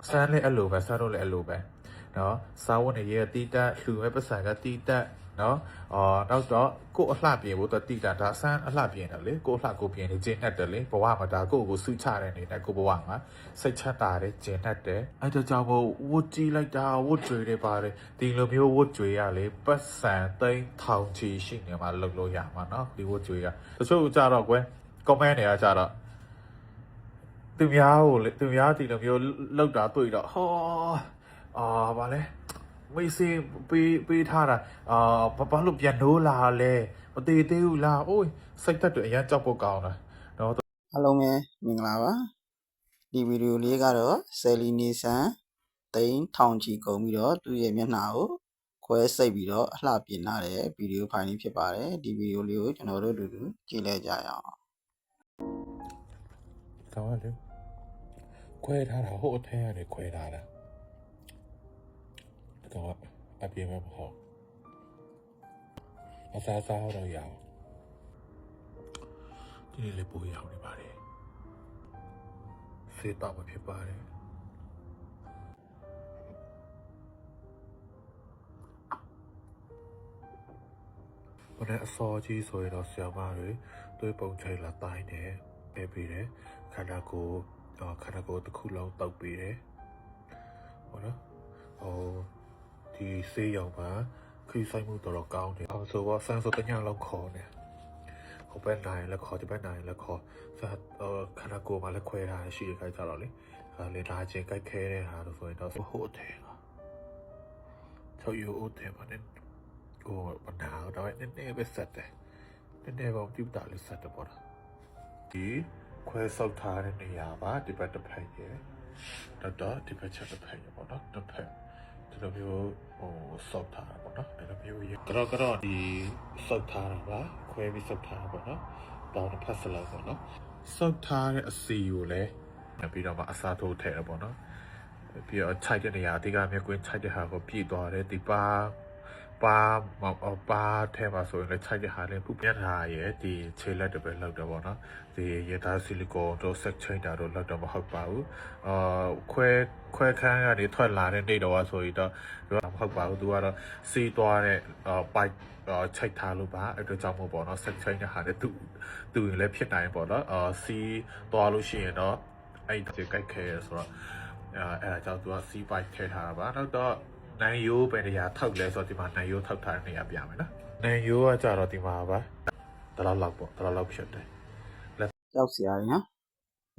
ဆန်းလေးအဲ့လိုပဲဆန်းတို့လည်းအဲ့လိုပဲနော်စာဝတ်နေရတီးတက်လှူမဲ့ပတ်စံကတီးတက်နော်နောက်တော့ကို့အလှပြင်ဖို့တော့တီးတက်ဒါဆန်းအလှပြင်တယ်လေကို့အလှကိုပြင်နေကျင်းတတ်တယ်လေဘဝမှာဒါကို့ကိုစုချတဲ့နေတဲ့ကို့ဘဝမှာစိတ်ချတာတယ်ကျင်းတတ်တယ်အဲ့ဒါကြောင့်မို့ဝတ်ကြည့်လိုက်တာဝတ်ကြွေတွေပါတယ်ဒီလိုမျိုးဝတ်ကြွေရလေပတ်စံသိန်းထောင်ချီရှိနေမှာလုပ်လို့ရမှာနော်ဒီဝတ်ကြွေရတချို့ကြတော့ကွယ် comment တွေကကြတော့သူများကိုလေသူများဒီလိုမျိုးလောက်တာတွေ့တော့ဟောဗာလဲမေးစေးပေးထားတာဘာလို့ပြန်နိုးလာလဲမသေးသေးဘူးလားအိုးစိတ်သက်တွေအရင်ကြောက်ဖို့ကောင်းတာနော်အားလုံးပဲမင်္ဂလာပါဒီဗီဒီယိုလေးကတော့ဆယ်လီနေဆန်သိန်းထောင်ချီကုန်ပြီးတော့သူ့ရဲ့မျက်နှာကိုခွဲစိတ်ပြီးတော့အလှပြင်ထားတဲ့ဗီဒီယိုဖိုင်လေးဖြစ်ပါတယ်ဒီဗီဒီယိုလေးကိုကျွန်တော်တို့အတူတူကြည့်လိုက်ကြရအောင်ကောင်းတယ်ခွဲထားတာဟိုအထဲကနေခွဲထားတာတော့အပြေမဟုတ်အစားတော့ရအောင်ဒီနေ့လေးပို့ရအောင်နေပါတယ်စေတော့မဖြစ်ပါတယ်ဘယ်နဲ့အစောကြီးဆိုရင်တော့ဆရာမတွေတွေးပုံချိန်လာတိုင်းတယ်ပေးပြီးတယ်ခန္ဓာကိုယ်တစ်ခုလုံးတောက်ပြီးတယ်ဟုတ်နော်ဒီဆေးရောင်မှာခရီးဆိုင်မှုတော်ကောင်းတယ်ဆိုတော့ဆန်းဆိုတညလောက်ခေါ်နေဟိုဘက်နိုင်လည်းခေါ်ဒီဘက်နိုင်လည်းခေါ်ခန္ဓာကိုယ်မှာလည်းခွဲထားရှိခိုင်းကြတော့လေလေဒါချင်းကြိုက်ခဲတဲ့ဟာလို့ဆိုရင်တော့ဟိုတယ်ချုပ်ရိုးတယ်ပါနဲ့ကိုပနာတော့နည်းနည်းပဲဆက်တယ်နည်းနည်းပေါ့ပြုတ်တာလေးဆက်တယ်ပေါ့နော်ဒီခွဲဆုပ်ထားတဲ့နေရာပါဒီဘက်တစ်ဖက်ရယ်တော့ဒီဘက်ချက်တစ်ဖက်ရယ်ပေါ့နော်တစ်ဖက်ဒီလိုမျိုးဆုပ်ထားတာပေါ့နော်အဲ့လိုမျိုးရကတော့ဒီဆုပ်ထားတာပါခွဲပြီးဆုပ်ထားတာပေါ့နော်ပေါင်းတစ်ဖက်စလုံးပေါ့နော်ဆုပ်ထားတဲ့အစီကိုလည်းပြီးတော့မှအစားထိုးထည့်ရပေါ့နော်ပြီးတော့ခြိုက်တဲ့နေရာအဓိကမြက်ကွင်းခြိုက်တဲ့ဟာကိုပြည့်သွားတယ်ဒီပါထဲမှာဆိုရင်လည်းခြိုက်တဲ့ဟာလည်းပူပြတ်တာရဲ့ဒီခြေလက်တွေပဲလောက်တော့ပေါ့နော်ဒီရထားဆီလီကွန်တို့ဆက်ချိတ်တာတို့လောက်တော့မဟုတ်ပါဘူးခွဲခန်းကနေထွက်လာတဲ့နေတော့ဆိုရင်တော့မဟုတ်ပါဘူးသူကတော့စီးသွားတဲ့ပိုက်ချိတ်ထားလို့ပါအဲ့တော့ကြောင့်မို့ပေါ့နော်ဆက်ချိတ်တဲ့ဟာလည်းသူရင်လည်းဖြစ်နိုင်ပေါ့နော်စီးသွားလို့ရှိရင်တော့အဲ့ဒီကြိုက်ခဲဆိုတော့အဲ့ဒါကြောင့်သူကစီးပိုက်ထည့်ထားတာပါတော့နိုင်ရိုးပဲနေရာထောက်လဲဆိုတော့ဒီမှာနိုင်ရိုးထောက်ထားတဲ့နေရာပြမယ်နော်နိုင်ရိုးကကြတော့ဒီမှာပါတလောက်ဖြစ်တယ်ကြောက်စရာကြီးနော်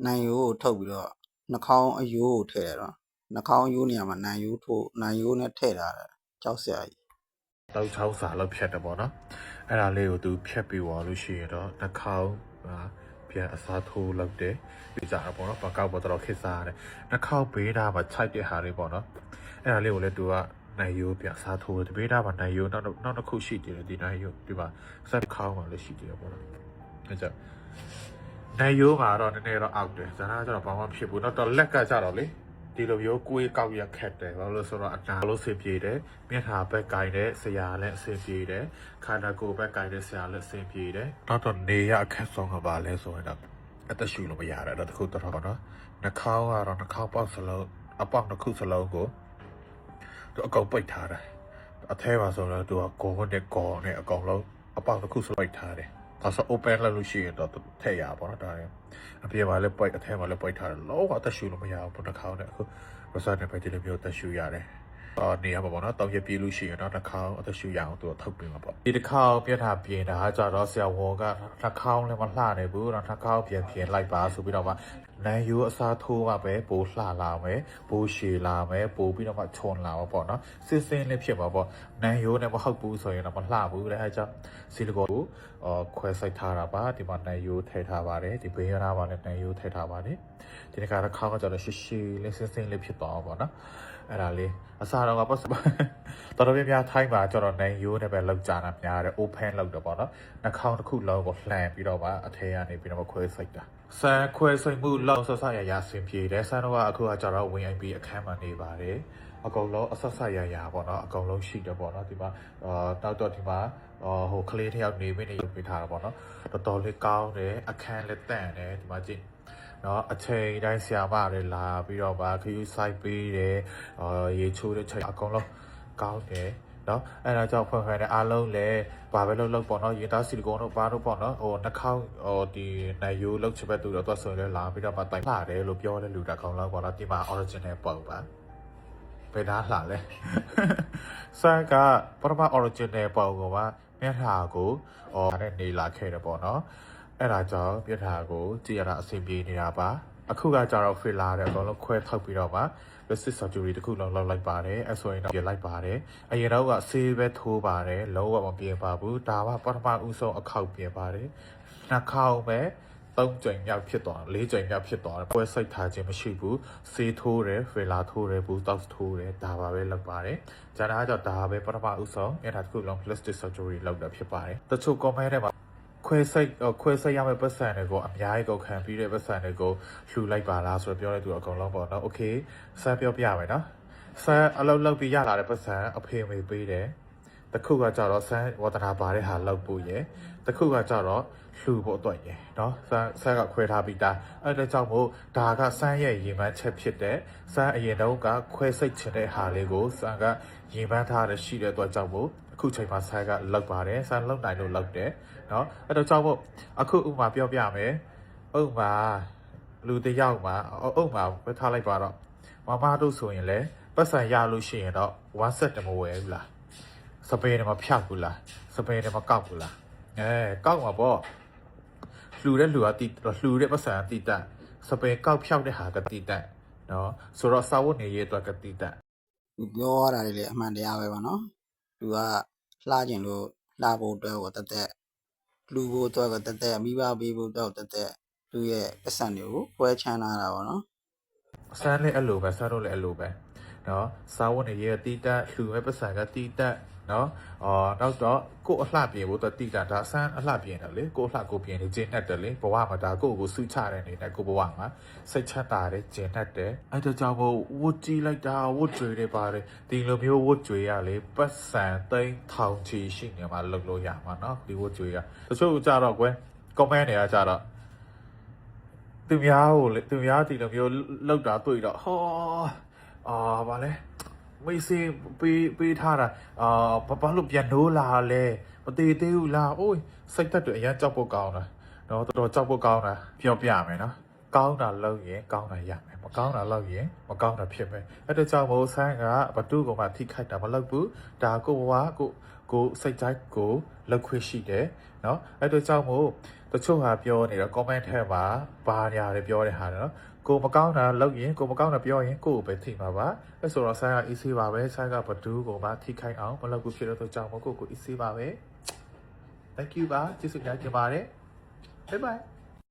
နိုင်ရိုးကိုထုတ်ပြီးတော့နှာခေါင်းအယိုးကိုထည့်ရတော့နှာခေါင်းအယိုးနေရာမှာနိုင်ရိုးနဲ့ထည့်ထားတယ်ကြောက်စရာကြီးတော့ချောင်းစာလောက်ဖြတ်တယ်ပေါ့နော်အဲ့ဒါလေးကိုသူဖြတ်ပြီးသွားလို့ရှိရင်တော့နှာခေါင်းပြန်အစားထိုးလောက်တယ်ပြီးကြတာပေါ့နော်ပကောက်ပေါ်တော့ခစ်စားရတယ်နှာခေါင်းဘေးသားမှာခြိုက်တဲ့ဟာလေးပေါ့နော်အဲ့ဒါလေးကိုလည်းသူကနိုင်ရိုးပြန်စားထိုးတယ်ဘေးသားမှာနိုင်ရိုးနောက်တစ်ခုရှိတယ်ဒီနိုင်ရိုးဒီမှာစက်ခေါင်းမှာလည်းရှိတယ်ပေါ့နော်အဲ့ကြောင့်နိုင်ရိုးမှာတော့နည်းနည်းတော့အောက်တယ်ဇာနာကျတော့ဘာမှဖြစ်ဘူးတော့လက်ကကြတော့လေဒီလိုမျိုးကိုယ်ကောက်ရခက်တယ်ဘာလို့ဆိုတော့အနာလို့ဆင်ပြေတယ်မျက်နှာဘက်ကင်တဲ့ဆရာလည်းအဆင်ပြေတယ်ခန္ဓာကိုယ်ဘက်ကင်တဲ့ဆရာလည်းအဆင်ပြေတယ်တော့နေရအခက်ဆုံးကပါလဲဆိုရင်တော့အသက်ရှူလို့မရတာတခုတော့နော်နှာခေါင်းကတော့နှာခေါင်းပေါက်စလုံးအပေါက်တစ်ခုစလုံးကိုသူအကောင်ပိတ်ထားတယ်အထဲမှာဆိုတော့သူကကောနဲ့အကောင်လုံးအပေါက်တစ်ခုစပိတ်ထားတယ်ဒါဆို open လုပ်လို့ရှိရင်တော့ထည့်ရပါတော့ဒါလည်းအပြင်မှာလည်းပိတ်အထဲမှာလည်းပိတ်ထားတယ်လောကအသက်ရှူလို့မရဘူးနှာခေါင်းနဲ့အခုရစတဲ့ပဲဒီလိုမျိုးသက်ရှူရတယ်နေရမှာပေါ့နော်တောက်ရပြေးလို့ရှိရင်တော့နှာခေါင်းအသက်ရှူရအောင်သူထုတ်ပေးမှာပေါ့ဒီတစ်ခါပြတ်တာပြင်တာကြတော့ဆရာဝန်ကနှာခေါင်းလည်းမလှနိုင်ဘူးတော့နှာခေါင်းပြင်လိုက်ပါဆိုပြီးတော့မှနိုင်ရိုးအစားထိုးမှပဲပိုလှလာမယ်ပိုရှည်လာမယ်ပိုပြီးတော့မှခြုံလာမှာပေါ့နော်စစ်စင်းလေးဖြစ်မှာပေါ့နိုင်ရိုးနဲ့မဟုတ်ဘူးဆိုရင်တော့မလှဘူးတဲ့အဲကြောင့်ဆီလီကွန်ကိုခွဲစိုက်ထားတာပါဒီမှာနိုင်ရိုးထည့်ထားပါတယ်ဒီဘေးရနာမှာလည်းနိုင်ရိုးထည့်ထားပါတယ်ဒီတစ်ခါတော့ခေါင်းကကြတော့ရှည်လေးစစ်စင်းလေးဖြစ်သွားပါတော့အဲ့ဒါလေးအစားတော့ကပတ်တော်တော်များထိုင်းမှာကျတော့နိုင်ရိုးနဲ့ပဲလောက်ကြတာများတယ် open လောက်တော့ပေါ့နော်နှာခေါင်းတစ်ခုလုံးကိုလှန်ပြီးတော့ပါအထဲကနေပြီးတော့ခွဲစိုက်တာဆန်ခွဲစိုက်မှုလောက်ဆရဆင်ပြေတယ်ဆန်တော့အခုကကျတော့ဝင်အိမ်ပြီးအခန်းမှာနေပါတယ်အကုန်လုံးအဆရပေါ့နော်အကုန်လုံးရှိတယ်ပေါ့နော်ဒီမှာနောက်တော့ဒီမှာဟိုကလေးတစ်ယောက်နေမင်းနေရုပ်ပေးထားတာပေါ့နော်တော်တော်လေးကောင်းတယ်အခန်းလည်းတန့်တယ်ဒီမှာကြည့်မ နော်အချိန်တိုင်းဆရာမတွေလာပြီးတော့ဗာခယူဆိုင်ပေးတယ်ရေချိုးတဲ့ချိန်အကုန်လုံးကောင်းတယ်နော်အဲ့ဒါကြောင့်ဖွင့်ဖွင့်နဲ့အားလုံးလည်းဘာပဲလုပ်ပေါ့နော်ရေသားစီလီကွန်တို့ဘာတို့ပေါ့နော်နှာခေါင်းဒီနိုင်ယူလောက်ချပဲတူတော့ဆိုရင်လာပြီးတော့ဗာတိုင်လာတယ်လို့ပြောတဲ့လူတစ်ခေါက်လောက်ပေါ့နော်ဒီမှာ original ပေါ့ပါဘယ်သားလာလဲဆန်ကပထမ original ပေါ့ကပါမျက်နှာကိုတဲ့နေလာခဲ့တယ်ပေါ့နော်အဲ့ဒါကြောင့်မျက်နှာကိုကြည့်ရတာအဆင်ပြေနေတာပါအခုကကြတော့ filler တယ်အကုန်လုံးခွဲထုတ်ပြီးတော့ပါ plastic surgery တခုလုံးလုပ်လိုက်ပါတယ်အဲ့ဆိုရင်တော့ပြင်လိုက်ပါတယ်အရင်တော့ကဆေးပဲထိုးပါတယ်လုံးဝမပြင်ပါဘူးဒါကပထမဦးဆုံးအခောက်ပြင်ပါတယ်နှာခေါင်းပဲ3ကြိမ်မြောက်ဖြစ်သွား4ကြိမ်မြောက်ဖြစ်သွားတယ်ပွဲစိတ်ထားခြင်းမရှိဘူးဆေးထိုးတယ် filler ထိုးတယ်ဘူးတောက်ထိုးတယ်ဒါပါပဲလုပ်ပါတယ်ကျန်တာကဒါပဲပထမဦးဆုံးအဲ့ဒါတခုလုံး plastic surgery လုပ်တာဖြစ်ပါတယ်တချို့ comment ထဲမှာခွဲစိတ်ရမယ့်ပတ်စံတွေကိုအများကြီးကိုခံပြီးတဲ့ပတ်စံတွေကိုလှူလိုက်ပါလားဆိုတော့ပြောတဲ့သူအကုန်လုံးပေါ့နော်โอเคဆန်းပြောပြမယ်နော်ဆန်းအလုပ်လုပ်ပြီးရလာတဲ့ပတ်စံအဖေမေပေးတယ်တခုကကြတော့ဆန်းဝတ္တနာပါတဲ့ဟာလုပ်ဖို့ရယ်တခုကကြတော့လှူဖို့အတွက်ရယ်နော်ဆန်းကခွဲထားပြီးသားအဲ့ဒါကြောင့်မို့ဒါကဆန်းရဲ့ရေမှန်းချက်ဖြစ်တဲ့ဆန်းအရင်တုန်းကခွဲစိတ်ချင်တဲ့ဟာလေးကိုဆန်းကရေမှန်းထားတဲ့ရှိတဲ့အတွက်ကြောင့်မို့အခုချိန်မှာဆန်းကလောက်ပါတယ်ဆန်းလောက်နိုင်လို့လောက်တယ်နော်အဲ့တော့ကြောင့်မို့အခုဥမာပြောပြမယ်ဥမာလူတယောက်မှာဥမာပဲထားလိုက်ပါတော့မမတို့ဆိုရင်လေပတ်စံရလို့ရှိရင်တော့1 set တမဝယ်ဘူးလားစပယ်တမဖြောက်ဘူးလားစပယ်တမကောက်ဘူးလားကောက်မှာပေါ့လှူတဲ့လူကတီလှူတဲ့ပတ်စံကတီတက်စပယ်ကောက်ဖြောက်တဲ့ဟာကတီတက်နော်ဆိုတော့စာဝတ်နေရေးအတွက်ကတီတက် သူပြောရတာတွေလည်းအမှန်တရားပဲပေါ့နော်သူကလှကျင်လို့လှဖို့အတွက်ကိုတက်တက်လူဖို့အတွက်ကတက်တက်မိဘပေးဖို့အတွက်တက်တက်သူ့ရဲ့ပတ်စံတွေကိုပွဲချမ်းလာတာပေါ့နော် ဆန်းလည်းအဲ့လိုပဲဆန်းတို့လည်းအဲ့လိုပဲနော်စာဝတ်နေရေးတီတက်လှူမဲ့ပတ်စံကတီတက်နော်နောက်တော့ကို့အလှပြင်ဖို့တီတက်ဒါဆန်းအလှပြင်တယ်လေကို့အလှကိုပြင်နေကျင်းတတ်တယ်လေဘဝမှာဒါကို့ကိုစုချတဲ့နေနဲ့ကို့ဘဝမှာစိတ်ချတာတယ်ကျင်းတတ်တယ်အဲ့ဒါကြောင့်မို့ဝတ်ကြည့်လိုက်တာဝတ်ကြွေတွေပါတယ်ဒီလိုမျိုးဝတ်ကြွေရလေပတ်စံသိန်းထောင်ချီရှိနေမှာလုပ်လို့ရမှာနော်ဒီဝတ်ကြွေရတချို့ကြတော့ကွယ် comment တွေကကြတော့သူများကိုလေသူများဒီလိုမျိုးလောက်တာတွေ့တော့ဟောဗာလဲမေးစေးပေးထားတာဘာလို့ပြန်နိုးလာလဲမသေးသေးဘူးလားအိုးစိတ်သက်တွေအရင်ကြောက်ဖို့ကောင်းတာနော်တော်တော်ကြောက်ဖို့ကောင်းတာပြောပြမယ်နော်ကောင်းတာလုပ်ရင်ကောင်းတာရမယ်မကောင်းတာလုပ်ရင်မကောင်းတာဖြစ်မယ်အဲ့ဒါကြောင့်မို့ဆန်းကဘသူ့ကောင်မှထိခိုက်တာမလုပ်ဘူးဒါကိုဘဝကိုစိတ်တိုင်းကိုလောက်ခွင့်ရှိတယ်နော်အဲ့ဒါကြောင့်မို့တချို့ဟာပြောနေတော့ comment ထဲမှာဘာညာတွေပြောတဲ့ဟာနော်ကိုမကောင်းတာလုပ်ရင်ကိုမကောင်းတာပြောရင်ကိုကိုပဲထိမှာပါအဲ့ဆိုတော့ဆန်းက easy ပါပဲဆန်းကဘသူ့ကောင်မှထိခိုက်အောင်မလုပ်ဘူးဖြစ်တော့ကြောင့်မို့ကို easy ပါပဲ thank you ပါကျေးဇူးများတင်ပါတယ် bye bye